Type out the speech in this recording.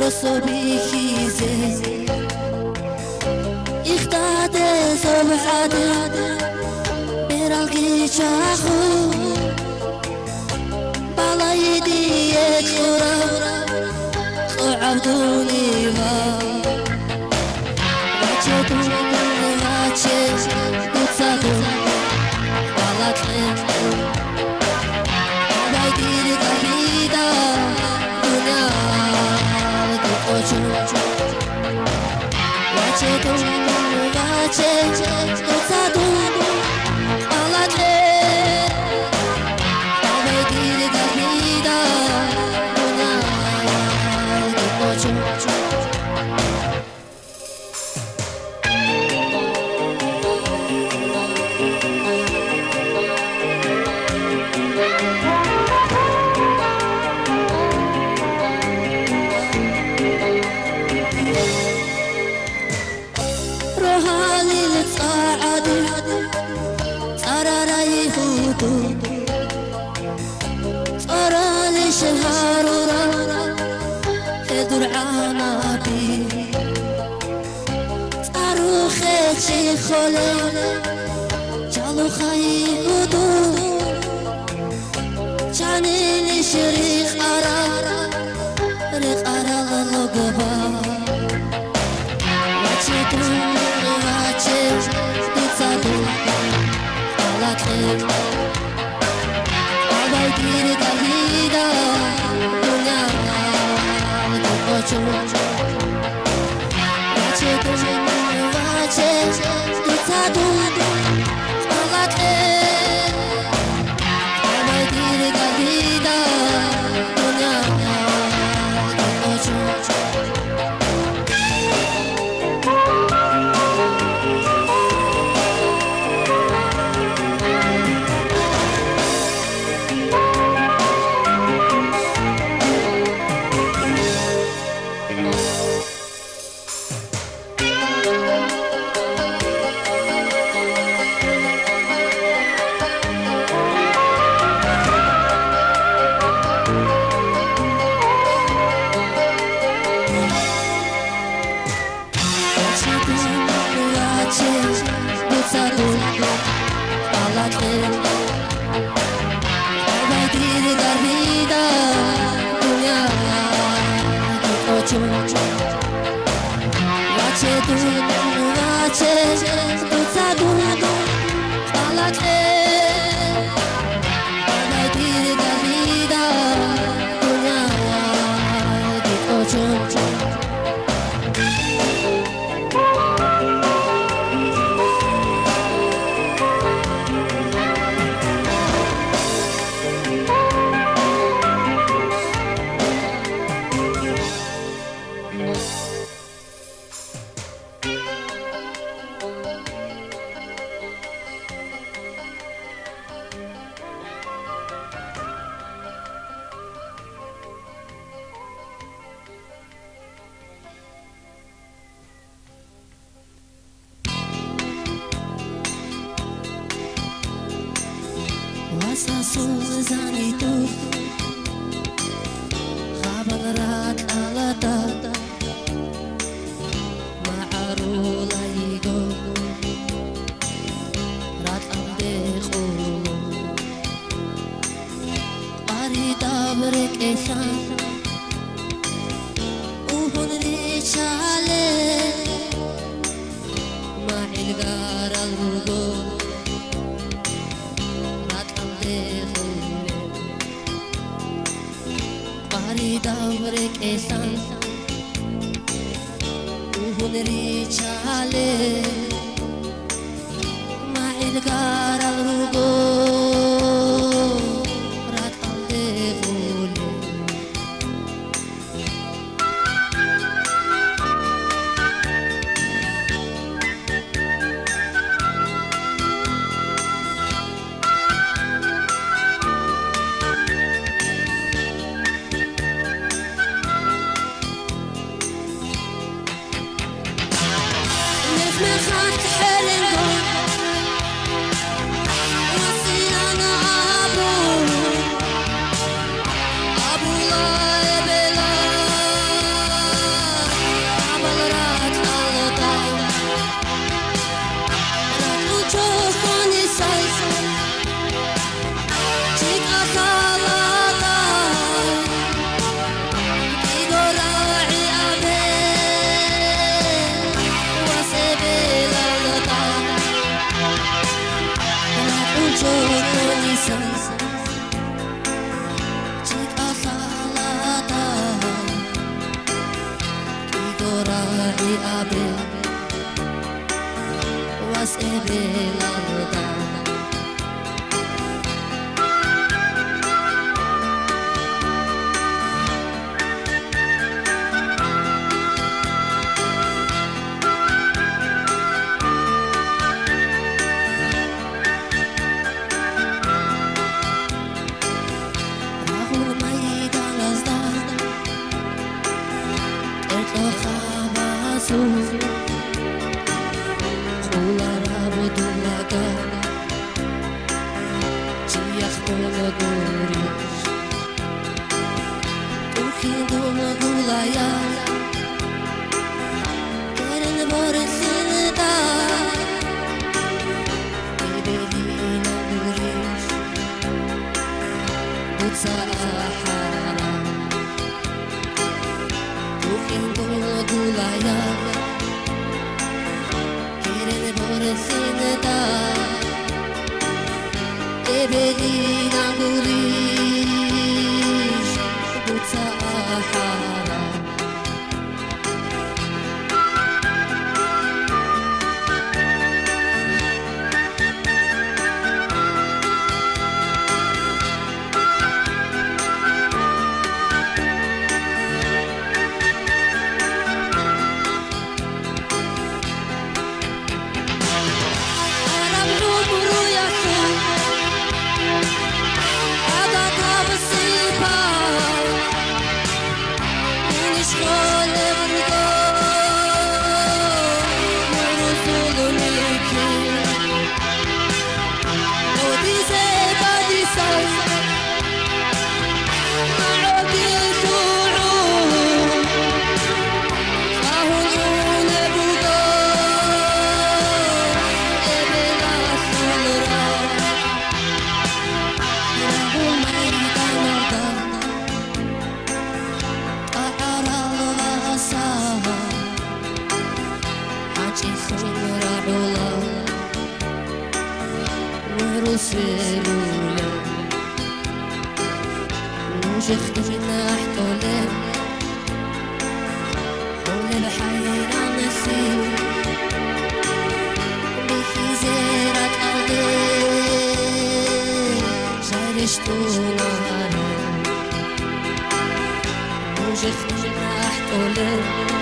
رسوبي زي اختاد صبحات برالكي شاخو بالايدي يكورا عبدوني ما وجدوني ما تشيش نتصادم غلطين بايدير قليدا دنيا تقوشون وجدوني ما تشيش نتصادم غلطين بايدير قليدا دنيا تقوشون صارالي شهارورا هدور عنابي صاروخي شيخولي جالو خيبودو جانيني شريخ أرا ريق أرا لغبا واتشيتو واتشيت نتصادو على خير بايدير قليدا دنيا تقوشون واتشيتو واتشيت نتصادو على خير بايدير قليدا دنيا تقوشون abe was ebe lalda Khulara budulaga Chiyakh bulagurish Tukhin dulaya Kerin borisinda Ebelina gurish Butsa ahara Tukhin dulaya Sinda Ebelina gurish Butsa ahara سلولة نوجخ جناح طولم طول الحيرة نسيم بكي زيرة قلبي شارشتو نهارا نوجخ جناح طولم